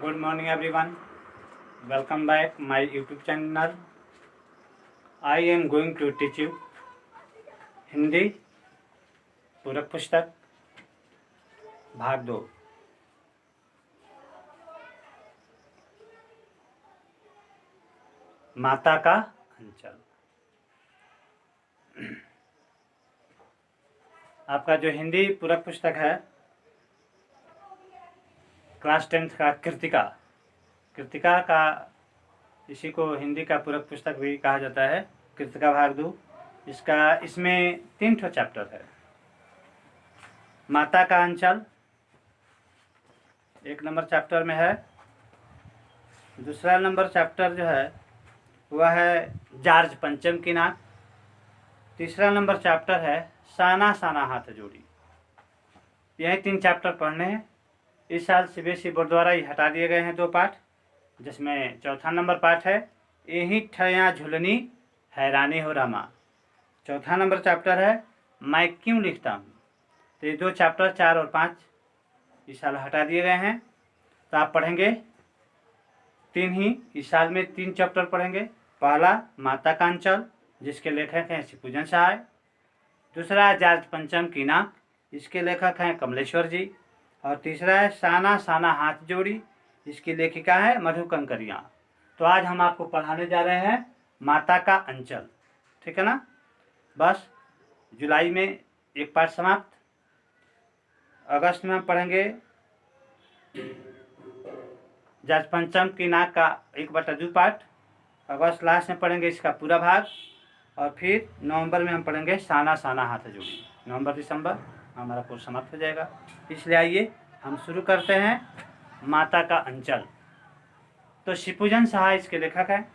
Good morning everyone. Welcome back my YouTube channel. I am going to teach you Hindi पूरक पुस्तक भाग 2। माता का अंचल। आपका जो हिंदी पूरक पुस्तक है क्लास 10th का कृतिका का इसी को हिंदी का पूरक पुस्तक भी कहा जाता है। कृतिका भाग 2 इसमें 3 ठो चैप्टर है। माता का अंचल 1 नंबर चैप्टर में है। दूसरा नंबर चैप्टर जो है वह है जार्ज पंचम की नाक। तीसरा नंबर चैप्टर है साना साना हाथ जोड़ी। यही 3 चैप्टर पढ़ने हैं। इस साल सीबीएसई बोर्ड द्वारा ही हटा दिए गए हैं 2 पाठ, जिसमें चौथा नंबर पाठ है यही ठया झुलनी हैरानी हो रामा। चौथा नंबर चैप्टर है मैं क्यों लिखता हूँ। तो ये 2 चैप्टर 4 और 5 इस साल हटा दिए गए हैं। तो आप पढ़ेंगे 3 ही, इस साल में 3 चैप्टर पढ़ेंगे। पहला माता का अंचल, जिसके लेखक हैं शिवपूजन सहाय। दूसरा जार्ज पंचम की नाक, इसके लेखक हैं कमलेश्वर जी। और तीसरा है साना साना हाथ जोड़ी, इसकी लेखिका है मधु कंकरिया। तो आज हम आपको पढ़ाने जा रहे हैं माता का अंचल, ठीक है ना। बस जुलाई में एक पाठ समाप्त, अगस्त में हम पढ़ेंगे जार्ज पंचम की नाक का 1/2 पाठ। अगस्त लास्ट में पढ़ेंगे इसका पूरा भाग। और फिर नवंबर में हम पढ़ेंगे साना साना हाथ जोड़ी। नवंबर दिसंबर हमारा कोर्स समाप्त हो जाएगा। इसलिए आइए हम शुरू करते हैं माता का अंचल। तो शिवपूजन सहाय इसके लेखक हैं।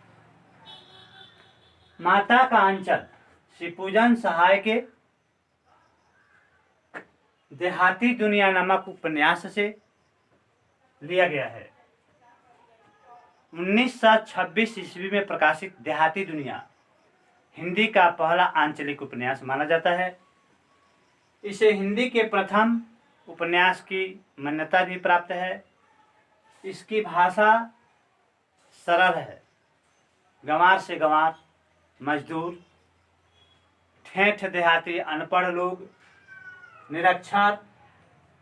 माता का अंचल शिवपूजन सहाय के देहाती दुनिया नामक उपन्यास से लिया गया है। 1926 ईस्वी में प्रकाशित देहाती दुनिया हिंदी का पहला आंचलिक उपन्यास माना जाता है। इसे हिंदी के प्रथम उपन्यास की मान्यता भी प्राप्त है। इसकी भाषा सरल है। गंवार से गंवार, मजदूर, ठेठ देहाती, अनपढ़ लोग, निरक्षर,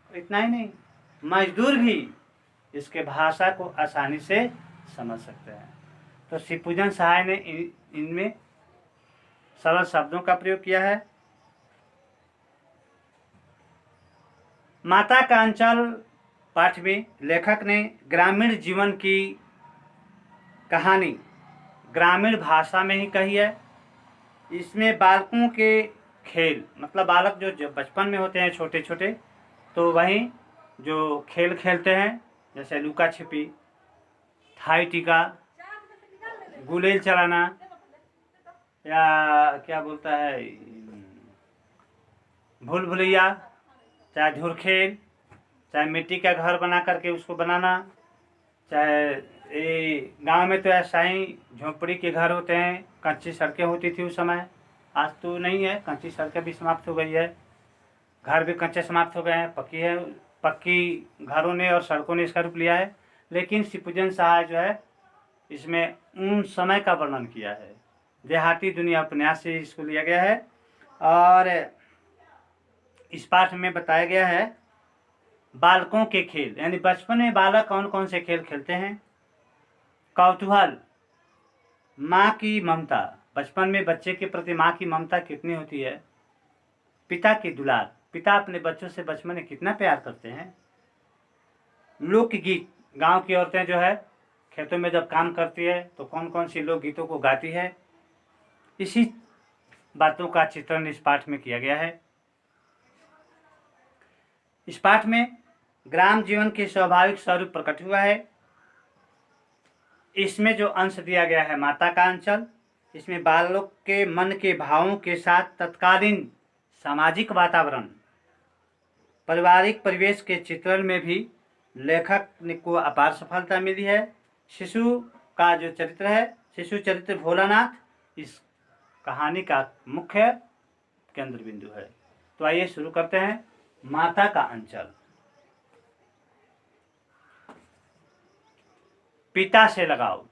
इतना ही नहीं, मजदूर भी इसके भाषा को आसानी से समझ सकते हैं। तो शिवपूजन सहाय ने इनमें सरल शब्दों का प्रयोग किया है। माता का अंचल पाठ में लेखक ने ग्रामीण जीवन की कहानी ग्रामीण भाषा में ही कही है। इसमें बालकों के खेल, मतलब बालक जो बचपन में होते हैं छोटे छोटे, तो वहीं जो खेल खेलते हैं जैसे लुका छिपी, थाई टीका, गुलेल चलाना, या क्या बोलता है भूल भुलैया, चाहे धुरखेल, चाहे मिट्टी का घर बना करके उसको बनाना, चाहे गांव में तो ऐसा ही झोंपड़ी के घर होते हैं, कच्ची सड़कें होती थी उस समय। आज तो नहीं है, कच्ची सड़कें भी समाप्त हो गई है, घर भी कच्चे समाप्त हो गए हैं, पक्की घरों ने और सड़कों ने इसका रूप लिया है। लेकिन शिवपूजन सहाय जो है इसमें उन समय का वर्णन किया है। देहाती दुनिया उपन्यास से इसको लिया गया है। और इस पाठ में बताया गया है बालकों के खेल, यानी बचपन में बालक कौन कौन से खेल खेलते हैं। कौतूहल, माँ की ममता, बचपन में बच्चे के प्रति माँ की ममता कितनी होती है। पिता की दुलार, पिता अपने बच्चों से बचपन में कितना प्यार करते हैं। लोकगीत, गांव की औरतें जो है खेतों में जब काम करती है तो कौन कौन सी लोकगीतों को गाती है, इसी बातों का चित्रण इस पाठ में किया गया है। इस पाठ में ग्राम जीवन के स्वाभाविक स्वरूप प्रकट हुआ है। इसमें जो अंश दिया गया है माता का अंचल, इसमें बालक के मन के भावों के साथ तत्कालीन सामाजिक वातावरण, पारिवारिक परिवेश के चित्रण में भी लेखक को अपार सफलता मिली है। शिशु का जो चरित्र है, शिशु चरित्र भोलानाथ, इस कहानी का मुख्य केंद्र बिंदु है। तो आइए शुरू करते हैं माता का अंचल। पिता से लगाव।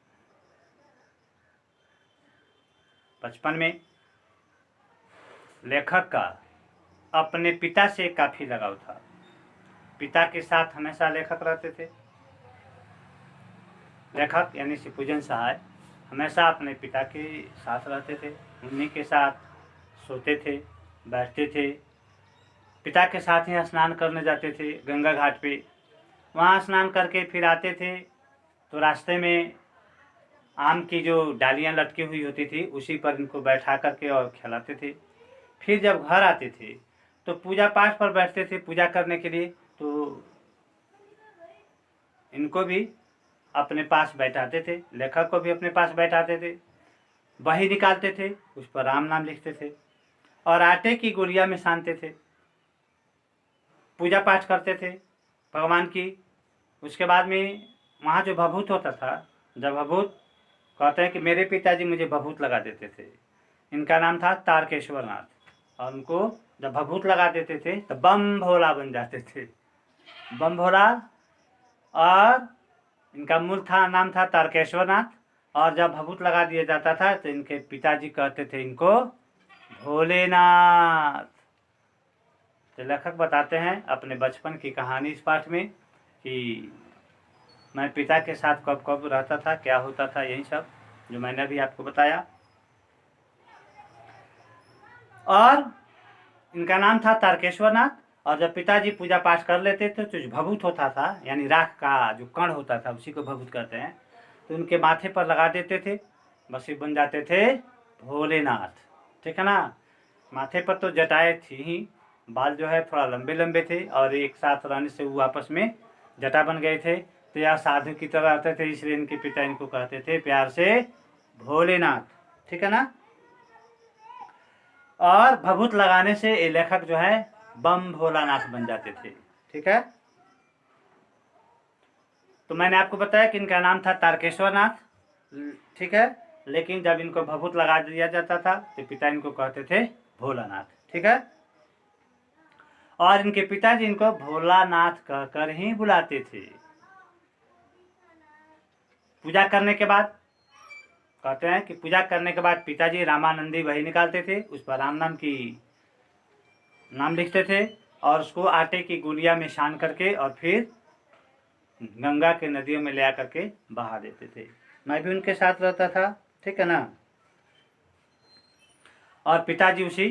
बचपन में लेखक का अपने पिता से काफी लगाव था। पिता के साथ हमेशा लेखक रहते थे। लेखक यानी शिवपूजन सहाय हमेशा अपने पिता के साथ रहते थे, उन्हीं के साथ सोते थे, बैठते थे। पिता के साथ ही स्नान करने जाते थे गंगा घाट पे। वहाँ स्नान करके फिर आते थे तो रास्ते में आम की जो डालियाँ लटकी हुई होती थी उसी पर इनको बैठा करके और खिलाते थे। फिर जब घर आते थे तो पूजा पाठ पर बैठते थे पूजा करने के लिए, तो इनको भी अपने पास बैठाते थे, लेखक को भी अपने पास बैठाते थे। बही निकालते थे, उस पर राम नाम लिखते थे और आटे की गुड़िया में सानते थे। पूजा पाठ करते थे भगवान की। उसके बाद में वहाँ जो भभूत होता था, जब भभूत कहते हैं कि मेरे पिताजी मुझे भभूत लगा देते थे। इनका नाम था तारकेश्वर नाथ। और उनको जब भभूत लगा देते थे तो बम भोला बन जाते थे, बम भोला। और इनका मूल नाम था तारकेश्वर नाथ। और जब भभूत लगा दिया जाता था तो इनके पिताजी कहते थे इनको भोलेनाथ। तो लेखक बताते हैं अपने बचपन की कहानी इस पाठ में कि मैं पिता के साथ कब कब रहता था, क्या होता था, यही सब जो मैंने अभी आपको बताया। और इनका नाम था तारकेश्वर नाथ। और जब पिताजी पूजा पाठ कर लेते थे तो जो भभूत होता था यानी राख का जो कण होता था उसी को भभूत कहते हैं, तो उनके माथे पर लगा देते थे, बस ये बन जाते थे भोलेनाथ। ठीक है ना। माथे पर तो जटाएं थी ही, बाल जो है थोड़ा लंबे लंबे थे और एक साथ रहने से वो आपस में जटा बन गए थे। तो यह साधु की तरह आते थे, इसलिए इनके पिता इनको कहते थे प्यार से भोलेनाथ। ठीक है ना। और भभूत लगाने से ये लेखक जो है बम भोलानाथ बन जाते थे। ठीक है। तो मैंने आपको बताया कि इनका नाम था तारकेश्वर नाथ। ठीक है। लेकिन जब इनको भभूत लगा दिया जाता था तो पिता इनको कहते थे भोलानाथ। ठीक है। और इनके पिताजी इनको भोलानाथ कहकर ही बुलाते थे। पूजा करने के बाद कहते हैं कि पूजा करने के बाद पिताजी रामानंदी बही निकालते थे, उस पर राम नाम की नाम लिखते थे और उसको आटे की गुड़िया में सान करके और फिर गंगा के नदियों में ले आकर के बहा देते थे। मैं भी उनके साथ रहता था। ठीक है ना। और पिताजी उसी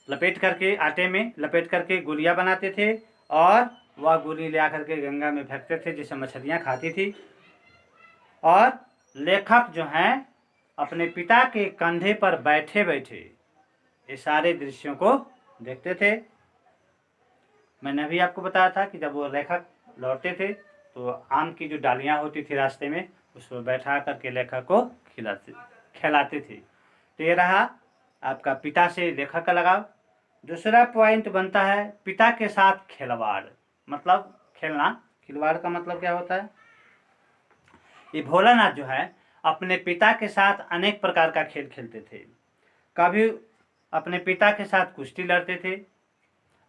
लपेट करके आटे में लपेट करके गुड़िया बनाते थे और वह गुड़ी ले आकर के गंगा में फेंकते थे जिसे मछलियाँ खाती थी। और लेखक जो हैं अपने पिता के कंधे पर बैठे बैठे ये सारे दृश्यों को देखते थे। मैंने अभी आपको बताया था कि जब वो लेखक लौटते थे तो आम की जो डालियाँ होती थी रास्ते में उस पर बैठा करके लेखक को खिलाते थे। तो ये रहा आपका पिता से लेखक का लगाव। दूसरा पॉइंट बनता है पिता के साथ खिलवाड़, मतलब खेलना। खिलवाड़ का मतलब क्या होता है? ये भोलानाथ जो है अपने पिता के साथ अनेक प्रकार का खेल खेलते थे। कभी अपने पिता के साथ कुश्ती लड़ते थे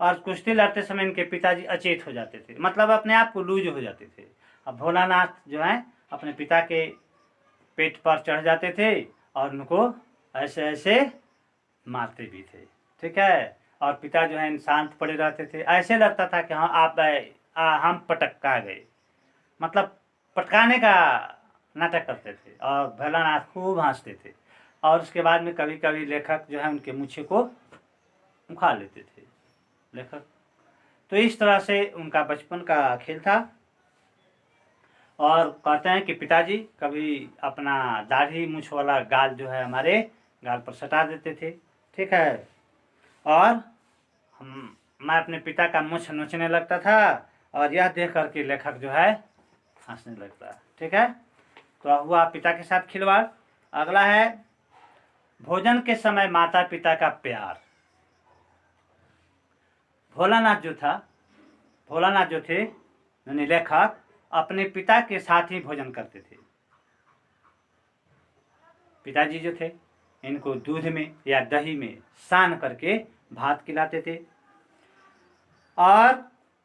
और कुश्ती लड़ते समय इनके पिताजी अचेत हो जाते थे, मतलब अपने आप को लूज हो जाते थे। अब भोलानाथ जो है अपने पिता के पेट पर चढ़ जाते थे और उनको ऐसे ऐसे मारते भी थे। ठीक है। और पिता जो है शांत पड़े रहते थे, ऐसे लगता था कि हाँ आप हम पटका गए, मतलब पटकाने का नाटक करते थे और भोलानाथ खूब हंसते थे। और उसके बाद में कभी कभी लेखक जो है उनके मूछे को उखाड़ लेते थे लेखक। तो इस तरह से उनका बचपन का खेल था। और कहते हैं कि पिताजी कभी अपना दाढ़ी मूछ वाला गाल जो है हमारे गाल पर सटा देते थे। ठीक है। और मैं अपने पिता का मूछ नोचने लगता था और यह देख करके लेखक जो है हंसने लगता। ठीक है। तो हुआ पिता के साथ खिलवाड़। अगला है भोजन के समय माता पिता का प्यार। भोलानाथ जो थे यानी लेखक अपने पिता के साथ ही भोजन करते थे। पिताजी जो थे इनको दूध में या दही में सान करके भात खिलाते थे। और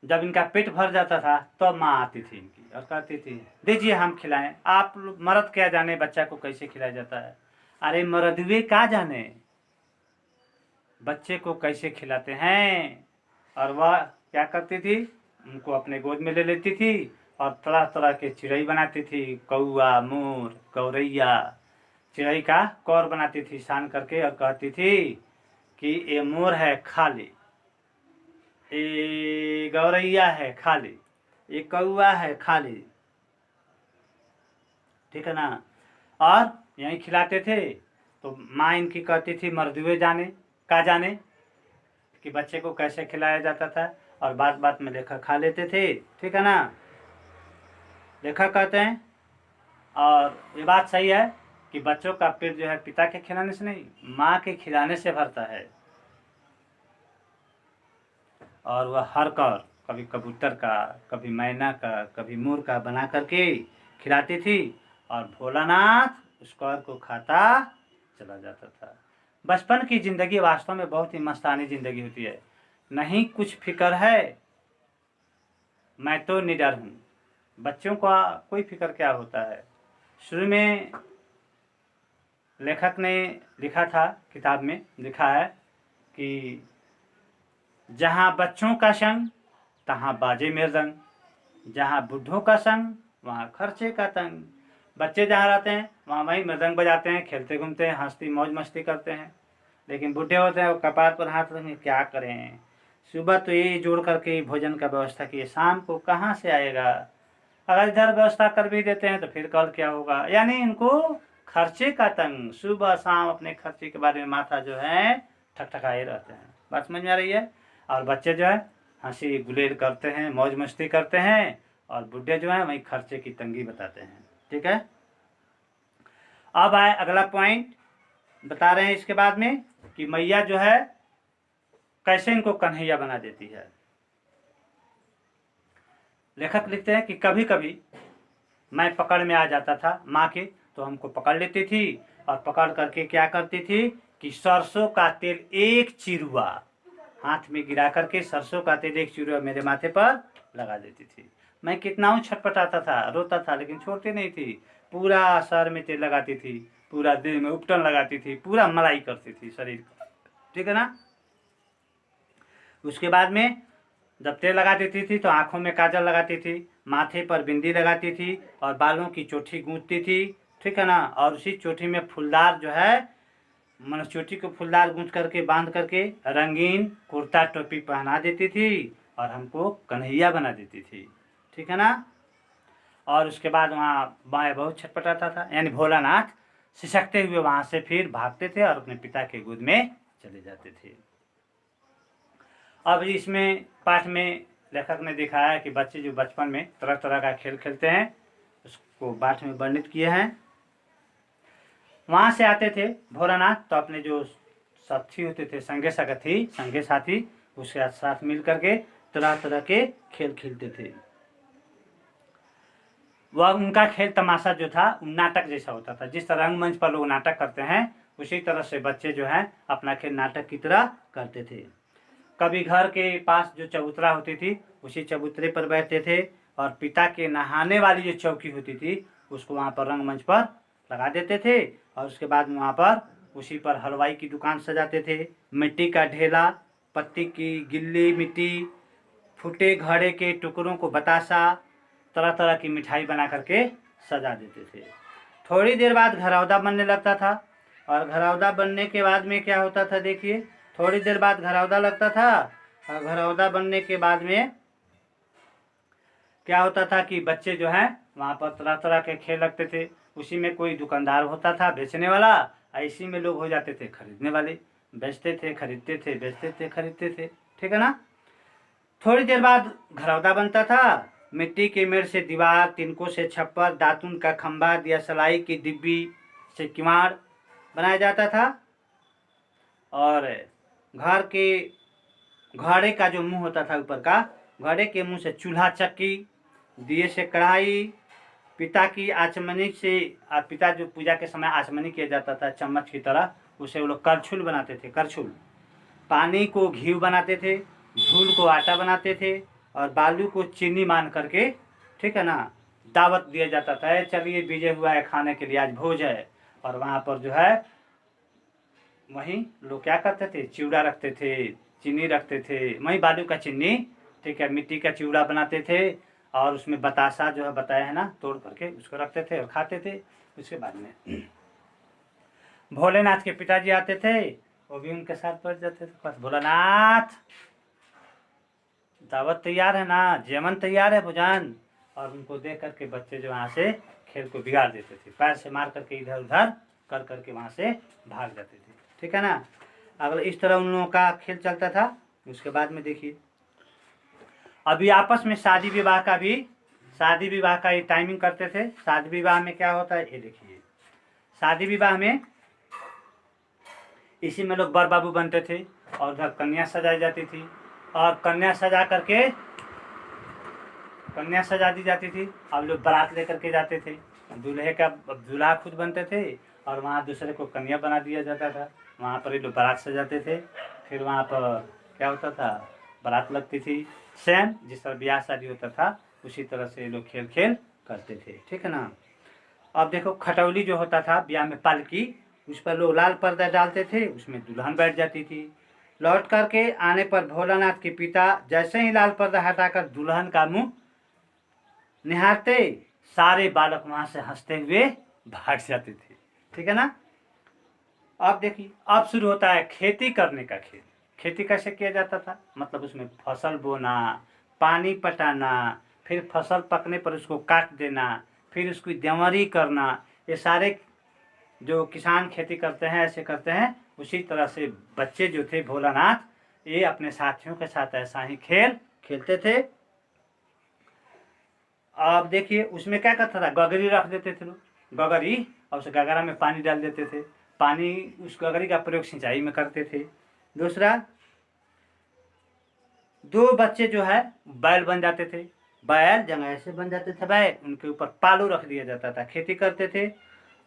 जब इनका पेट भर जाता था तो माँ आती थी इनकी और कहती थी दीजिए हम खिलाएं। आप मर्द क्या जाने बच्चा को कैसे खिलाया जाता है। अरे मर्दवे क्या जाने बच्चे को कैसे खिलाते हैं। और वह क्या करती थी, उनको अपने गोद में ले लेती थी और तरह तरह के चिड़ई बनाती थी, कौआ, मोर, गौरैया। चिड़ई का कौर बनाती थी सान करके और कहती थी कि ये मोर है खा ले, ये गौरैया है खा ले, ये कौआ है खा ले, ठीक है ना। और यहीं खिलाते थे। तो माँ इनकी कहती थी मर्दुए जाने का जाने कि बच्चे को कैसे खिलाया जाता था। और बात बात में लेखक खा लेते थे, ठीक है ना। लेखक कहते हैं और ये बात सही है कि बच्चों का पेट जो है पिता के खिलाने से नहीं माँ के खिलाने से भरता है। और वह हर कौर कभी कबूतर का, कभी मैना का, कभी मोर का बना करके खिलाती थी और भोलानाथ उस कौर को खाता चला जाता था। बचपन की ज़िंदगी वास्तव में बहुत ही मस्तानी ज़िंदगी होती है। नहीं कुछ फिक्र है, मैं तो निडर हूँ। बच्चों का कोई फिक्र क्या होता है। शुरू में लेखक ने लिखा था, किताब में लिखा है कि जहाँ बच्चों का संग तहाँ बाजे मृदंग, जहाँ बुढ़ों का संग वहाँ खर्चे का तंग। बच्चे जहाँ रहते हैं वहाँ वहीं मृदंग बजाते हैं, खेलते घूमते हैं, हंसती मौज मस्ती करते हैं। लेकिन बूढ़े होते हैं वो कपार पर हाथ रखेंगे, क्या करें। सुबह तो ये जोड़ करके भोजन का व्यवस्था किए, शाम को कहाँ से आएगा। अगर इधर व्यवस्था कर भी देते हैं तो फिर कल क्या होगा। यानी इनको खर्चे का तंग, सुबह शाम अपने खर्चे के बारे में माथा जो है ठकठकाए रहते हैं। बात समझ में आ रही है। और बच्चे जो है हंसी गुलेल करते हैं, मौज मस्ती करते हैं और बुढ़े जो है वही खर्चे की तंगी बताते हैं, ठीक है। अब आए अगला पॉइंट बता रहे हैं इसके बाद में कि मैया जो है कैसे इनको कन्हैया बना देती है। लेखक लिखते हैं कि कभी कभी मैं पकड़ में आ जाता था माँ के, तो हमको पकड़ लेती थी और पकड़ करके क्या करती थी कि सरसों का तेल एक चिरुआ हाथ में गिरा करके सरसों का तेल एक चिरुआ मेरे माथे पर लगा देती थी। मैं कितना छटपटाता था, रोता था, लेकिन छोड़ती नहीं थी। पूरा सर में तेल लगाती थी, पूरा देह में उपटन लगाती थी, पूरा मलाई करती थी शरीर, ठीक है ना। उसके बाद में जब तेल लगा देती थी तो आँखों में काजल लगाती थी, माथे पर बिंदी लगाती थी और बालों की चोटी गूंथती थी, ठीक है ना। और उसी चोटी में फूलदार जो है मन चोटी को फूलदार गूंथ करके बांध करके रंगीन कुर्ता टोपी पहना देती थी और हमको कन्हैया बना देती थी, ठीक है ना। और उसके बाद वहाँ मैं बहुत छटपटाता था, यानी भोलानाथ सिसकते हुए वहाँ से फिर भागते थे और अपने पिता के गोद में चले जाते थे। अब इसमें पाठ में लेखक ने दिखाया कि बच्चे जो बचपन में तरह तरह का खेल खेलते हैं उसको पाठ में वर्णित किए हैं। वहाँ से आते थे भोलानाथ तो अपने जो साथी होते थे, संगे साथी, संगे साथी उसके साथ मिल करके तरह तरह के खेल खेलते थे। वह उनका खेल तमाशा जो था नाटक जैसा होता था। जिस तरह रंगमंच पर लोग नाटक करते हैं उसी तरह से बच्चे जो हैं अपना खेल नाटक की तरह करते थे। कभी घर के पास जो चबूतरा होती थी उसी चबूतरे पर बैठते थे और पिता के नहाने वाली जो चौकी होती थी उसको वहाँ पर रंगमंच पर लगा देते थे और उसके बाद वहाँ पर उसी पर हलवाई की दुकान सजाते थे। मिट्टी का ढेला, पत्ती की गिल्ली मिट्टी, फूटे घड़े के टुकड़ों को बतासा, तरह तरह की मिठाई बना करके सजा देते थे। थोड़ी देर बाद घरौदा बनने लगता था और घरौदा बनने के बाद में क्या होता था, देखिए थोड़ी देर बाद घरौदा लगता था और घरौदा बनने के बाद में क्या होता था कि बच्चे जो हैं वहाँ पर तरह तरह के खेल लगते थे। उसी में कोई दुकानदार होता था बेचने वाला, इसी में लोग हो जाते थे खरीदने वाले, बेचते थे खरीदते थे, बेचते थे खरीदते थे, ठीक है ना। थोड़ी देर बाद घरौदा बनता था। मिट्टी के मेड़ से दीवार, तिनकों से छप्पर, दातुन का खंभा, दिया सलाई की डिब्बी से किवाड़ बनाया जाता था और घर के घड़े का जो मुंह होता था ऊपर का, घड़े के मुंह से चूल्हा चक्की, दिए से कढ़ाई, पिता की आचमनी से पिता जो पूजा के समय आचमनी किया जाता था चम्मच की तरह, उसे वो लोग करछुल बनाते थे। करछुल पानी को घी बनाते थे, धूल को आटा बनाते थे, और बालू को चीनी मान करके, ठीक है ना, दावत दिया जाता था, चलिए विजय हुआ है, खाने के लिए आज भोज है। और वहाँ पर जो है वहीं लोग क्या करते थे, चिवड़ा रखते थे, चीनी रखते थे, वहीं बालू का चीनी, ठीक है, मिट्टी का चिवड़ा बनाते थे और उसमें बतासा जो है बताया है ना, तोड़ करके उसको रखते थे और खाते थे। उसके बाद में भोलेनाथ के पिताजी आते थे, वो भी उनके साथ बैठ जाते थे, बस भोलानाथ दावत तैयार है ना, जेमन तैयार है भोजन। और उनको देख करके बच्चे जो वहाँ से खेल को बिगाड़ देते थे, पैर से मार करके इधर उधर कर करके वहाँ से भाग जाते थे, ठीक है ना। अगर इस तरह उन लोगों का खेल चलता था। उसके बाद में देखिए अभी आपस में शादी विवाह का ये टाइमिंग करते थे। शादी विवाह में क्या होता है ये देखिए, शादी विवाह में इसी में लोग बर बाबू बनते थे और उधर कन्या सजाई जाती थी और कन्या सजा दी जाती थी। अब लोग बारात लेकर के जाते थे, दूल्हे का दूल्हा खुद बनते थे और वहाँ दूसरे को कन्या बना दिया जाता था। वहाँ पर ये लोग बारात सजाते थे, फिर वहाँ पर क्या होता था, बारात लगती थी, सेम जिस तरह ब्याह शादी होता था उसी तरह से ये लोग खेल करते थे, ठीक है ना। अब देखो खटौली जो होता था ब्याह में, पालकी, उस पर लोग लाल पर्दा डालते थे, उसमें दुल्हन बैठ जाती थी। लौट करके आने पर भोलानाथ के पिता जैसे ही लाल पर्दा हटाकर दुल्हन का मुंह निहारते, सारे बालक वहां से हंसते हुए भाग जाते थे, ठीक है ना। अब देखिए अब शुरू होता है खेती करने का खेल। खेती कैसे किया जाता था, मतलब उसमें फसल बोना, पानी पटाना, फिर फसल पकने पर उसको काट देना, फिर उसकी दमरी करना, ये सारे जो किसान खेती करते हैं ऐसे करते हैं। उसी तरह से बच्चे जो थे भोलानाथ ये अपने साथियों के साथ ऐसा ही खेल खेलते थे। अब देखिए उसमें क्या करता था, गगरी रख देते थे लोग, गगरी, और उस गगरा में पानी डाल देते थे, पानी उस गगरी का प्रयोग सिंचाई में करते थे। दूसरा, दो बच्चे जो है बैल बन जाते थे, बैल जंगल से बन जाते थे बैल, उनके ऊपर पालू रख दिया जाता था, खेती करते थे।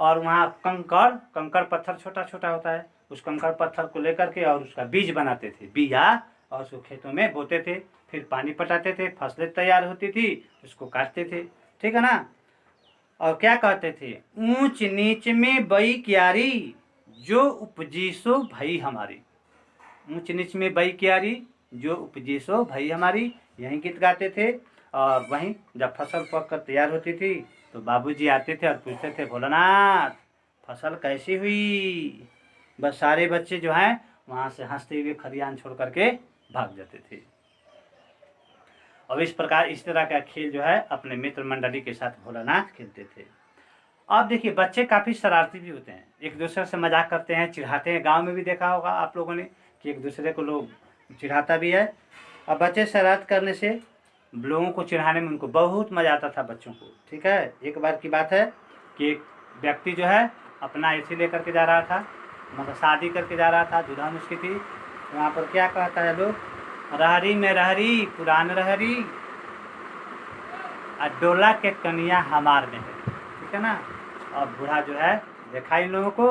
और वहाँ कंकड़ पत्थर छोटा छोटा होता है, उस कंकड़ पत्थर को लेकर के और उसका बीज बनाते थे, बीजा, और उसको खेतों में बोते थे, फिर पानी पटाते थे, फसलें तैयार होती थी, उसको काटते थे, ठीक है ना। और क्या कहते थे, ऊंच नीच में बई क्यारी, जो उपजी सो भई हमारी। ऊंच नीच में बई क्यारी, जो उपजी सो भई हमारी, यही गीत गाते थे। और वहीं जब फसल पक कर तैयार होती थी तो बाबूजी आते थे और पूछते थे, भोलानाथ फसल कैसी हुई। बस सारे बच्चे जो हैं वहाँ से हंसते हुए खलियान छोड़ करके भाग जाते थे। और इस प्रकार इस तरह का खेल जो है अपने मित्र मंडली के साथ भोलानाथ खेलते थे। अब देखिए बच्चे काफ़ी शरारती भी होते हैं, एक दूसरे से मजाक करते हैं, चिढ़ाते हैं। गांव में भी देखा होगा आप लोगों ने कि एक दूसरे को लोग चिढ़ाता भी है। अब बच्चे शरारत करने से लोगों को चिढ़ाने में उनको बहुत मज़ा आता था बच्चों को, ठीक है। एक बार की बात है कि एक व्यक्ति जो है अपना एसी लेकर के जा रहा था, मतलब शादी करके जा रहा था, दुल्हन उसकी थी। वहाँ पर क्या कहता है लोग, रहरी में रहरी पुरान रहरी, डोला के कनिया हमार में है, ठीक है ना। अब बूढ़ा जो है देखा इन लोगों को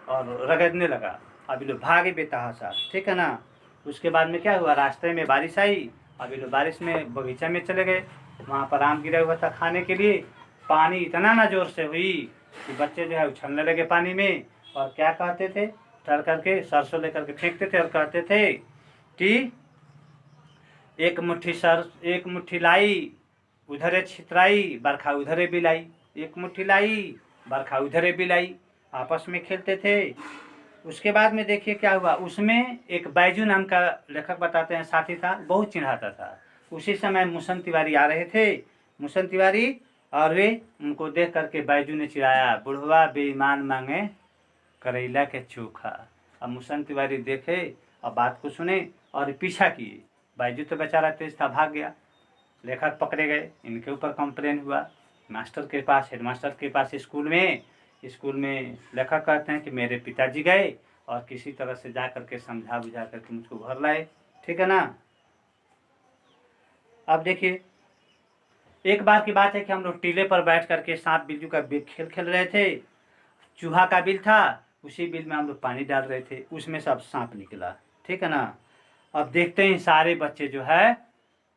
और रगड़ने लगा, अब ये लोग भागे बेतहाशा, ठीक है ना। उसके बाद में क्या हुआ, रास्ते में बारिश आई, अब ये लोग बारिश में बगीचा में चले गए, वहाँ पर आम गिरा हुआ था खाने के लिए। पानी इतना ना जोर से हुई कि बच्चे जो है उछलने लगे पानी में, और क्या कहते थे, ठहर करके सरसों लेकर के फेंकते थे और कहते थे कि एक मुट्ठी लाई उधरे छितराई, बरखा उधरे बिलाई, एक मुट्ठी लाई बरखा उधरे बिलाई, आपस में खेलते थे। उसके बाद में देखिए क्या हुआ, उसमें एक बैजू नाम का लेखक बताते हैं साथी था, बहुत चिढ़ाता था। उसी समय मुसन तिवारी आ रहे थे, मुसन तिवारी, और वे उनको देख करके बैजू ने चिढ़ाया, बुढ़वा बेईमान मांगे करेला के चोखा। अब मुसन तिवारी देखे और बात को सुने और पीछा किए, बैजू तो बेचारा तेज था, भाग गया। लेखक पकड़े गए, इनके ऊपर कंप्लेन हुआ मास्टर के पास, हेडमास्टर के पास। स्कूल में लेखक कहते हैं कि मेरे पिताजी गए और किसी तरह से जा करके समझा बुझा करके मुझको घर लाए, ठीक है ना। अब देखिए एक बार की बात है कि हम लोग टीले पर बैठ करके सांप बिल्जू का खेल खेल रहे थे। चूहा का बिल था, उसी बिल में हम लोग पानी डाल रहे थे, उसमें से अब सांप निकला, ठीक है ना। अब देखते हैं सारे बच्चे जो है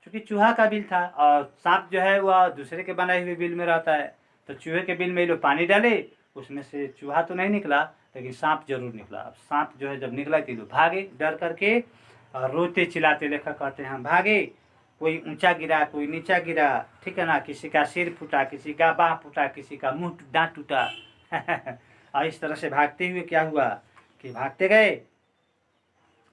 क्योंकि चूहा का बिल था और सांप जो है वह दूसरे के बनाए हुए बिल में रहता है। तो चूहे के बिल में ये लोग पानी डाले, उसमें से चूहा तो नहीं निकला लेकिन सांप जरूर निकला। अब सांप जो है जब निकला तो ये लोग भागे डर करके और रोते चिल्लाते, लेखक कहते हैं हम भागे, कोई ऊंचा गिरा कोई नीचा गिरा, ठीक है ना, किसी का सिर फूटा, किसी का बाह फूटा, किसी का मुंह दांत टूटा और इस तरह से भागते हुए क्या हुआ कि भागते गए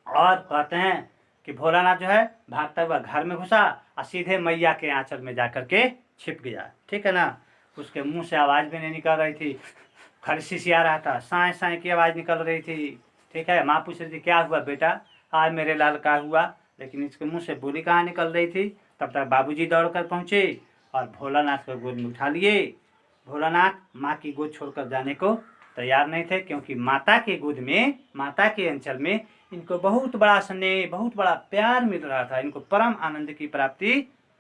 और कहते हैं कि भोलानाथ जो है भागता हुआ घर में घुसा और सीधे मैया के आंचल में जा करके छिप गया, ठीक है ना। उसके मुंह से आवाज़ भी नहीं निकल रही थी, खाली सिसिया रहा था, साए साए की आवाज़ निकल रही थी, ठीक है। माँ पूछ रही थी क्या हुआ बेटा, आज मेरे लाल का हुआ, लेकिन इसके मुंह से बोली कहाँ निकल रही थी। तब तक बाबूजी दौड़ कर पहुँचे और भोलानाथ को गोद में उठा लिए। भोलानाथ माँ की गोद छोड़कर जाने को तैयार नहीं थे, क्योंकि माता के गोद में, माता के अंचल में इनको बहुत बड़ा स्नेह, बहुत बड़ा प्यार मिल रहा था, इनको परम आनंद की प्राप्ति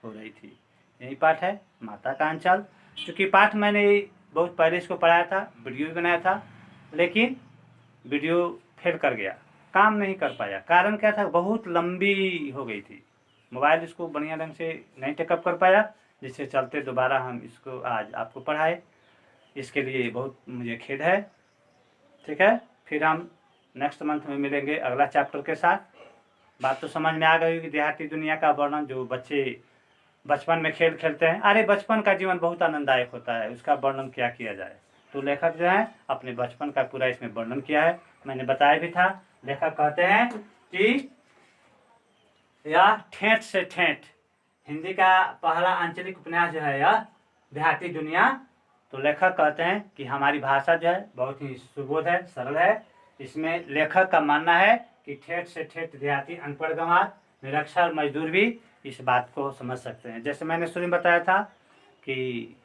हो रही थी। यही पाठ है माता का अंचल। चूँकि पाठ मैंने बहुत पहले इसको पढ़ाया था, वीडियो भी बनाया था, लेकिन वीडियो फेल कर गया, काम नहीं कर पाया। कारण क्या था, बहुत लंबी हो गई थी, मोबाइल इसको बढ़िया ढंग से नहीं टेकअप कर पाया, जिससे चलते दोबारा हम इसको आज आपको पढ़ाए। इसके लिए बहुत मुझे खेद है, ठीक है। फिर हम नेक्स्ट मंथ में मिलेंगे अगला चैप्टर के साथ। बात तो समझ में आ गई कि देहाती दुनिया का वर्णन, जो बच्चे बचपन में खेल खेलते हैं, अरे बचपन का जीवन बहुत आनंददायक होता है, उसका वर्णन क्या किया जाए। तो लेखक जो है अपने बचपन का पूरा इसमें वर्णन किया है, मैंने बताया भी था। लेखक कहते हैं कि यह ठेठ से ठेठ, हिंदी का पहला आंचलिक उपन्यास जो है यह देहाती दुनिया। तो लेखक कहते हैं कि हमारी भाषा जो है बहुत ही सुबोध है, सरल है। इसमें लेखक का मानना है कि ठेठ से ठेठ देहाती, अनपढ़ गंवार, निरक्षर मजदूर भी इस बात को समझ सकते हैं। जैसे मैंने शुरू में बताया था कि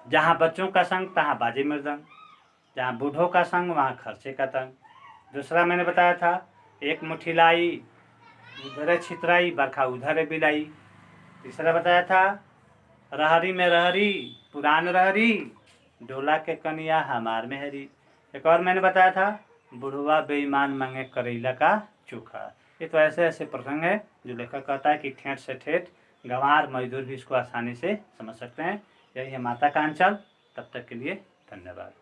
जहाँ बच्चों का संग तहाँ बाजे मृदंग, जहाँ बूढ़ों का संग वहाँ खर्चे का तंग। दूसरा मैंने बताया था, एक मुट्ठी लाई उधर छितराई, बरखा उधर बिलाई। तीसरा बताया था, रहरी में रहरी पुरान रहरी, डोला के कनिया हमार में हरी। एक और मैंने बताया था, बुढ़वा बेईमान मांगे करेला का चोखा। ये तो ऐसे ऐसे प्रसंग है जो लेखक कहता है कि ठेठ से ठेठ, गंवार मजदूर भी इसको आसानी से समझ सकते हैं। यही है माता का अंचल। तब तक के लिए धन्यवाद।